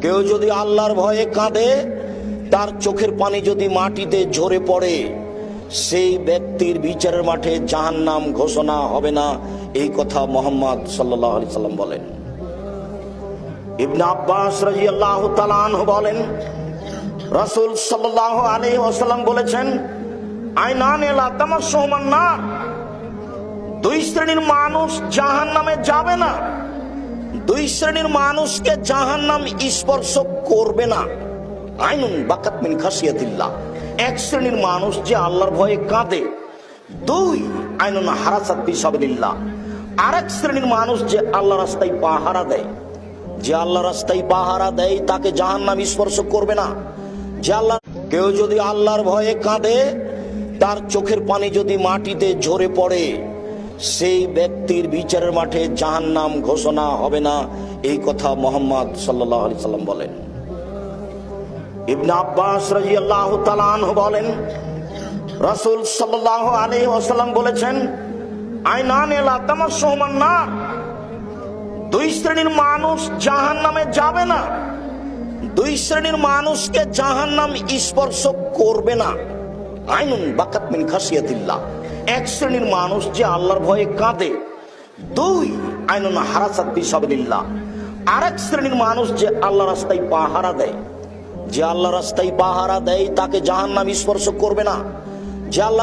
কেউ যদি আল্লাহর ভয়ে কাঁদে, তার চোখের পানি যদি মাটিতে ঝরে পড়ে, সেই ব্যক্তির বিচারের মাঠে জাহান্নাম ঘোষণা হবে না। এই কথা মুহাম্মদ সাল্লাল্লাহু আলাইহি সাল্লাম বলেন। ইবনে আব্বাস রাদিয়াল্লাহু তাআলা আনহু বলেন, রাসূল সাল্লাল্লাহু আলাইহি ওয়াসাল্লাম বলেছেন, আইনানে লা তামাসসুহুমান নার, দুই শ্রেণীর মানুষ জাহান্নামে যাবে না, দুই শ্রেণীর মানুষকে জাহান্নাম স্পর্শ করবে না। আইনুন বাকাত মিন খাশিয়াতিল্লাহ, এক শ্রেণীর মানুষ যে আল্লাহর ভয়ে কাঁদে। দুই, আইনুন হারাসাত বিসাবিলিল্লাহ, আরেক শ্রেণীর মানুষ যে আল্লাহ রাস্তায় পাহারা দেয়। যে আল্লাহ রাস্তায় পাহারা দেয় তাকে জাহান্নাম স্পর্শ করবে না। যে আল্লাহ, কেউ যদি আল্লাহর ভয়ে কাঁদে, তার চোখের পানি যদি মাটিতে ঝরে পড়ে, সেই ব্যক্তির বিচারের মাঠে জাহান্নাম ঘোষণা হবে না। এই কথা মুহাম্মদ সাল্লাল্লাহু আলাইহি সাল্লাম বলেন। ইবনে আব্বাস রাদিয়াল্লাহু তাআলা আনহু বলেন, রাসূল সাল্লাল্লাহু আলাইহি ওয়াসাল্লাম বলেছেন, আইনানে লা তামাসসুহুমান নার, দুই শ্রেণীর মানুষ জাহান্নামে যাবে না, দুই শ্রেণীর মানুষকে জাহান্নাম স্পর্শ করবে না। আইনুন বাকাত মিন খাশিয়াতিল্লাহ, এক শ্রেণীর মানুষ যে আল্লাহর ভয়ে কাঁদে। দুই, আইনুন হারাসাত বিসাবিলিল্লাহ, আরেক শ্রেণীর মানুষ যে আল্লাহ রাস্তায় পাহারা দেয়। যে আল্লাহ রাস্তায় পাহারা দেয় তাকে জাহান্নাম স্পর্শ করবে না। যে আল্লাহ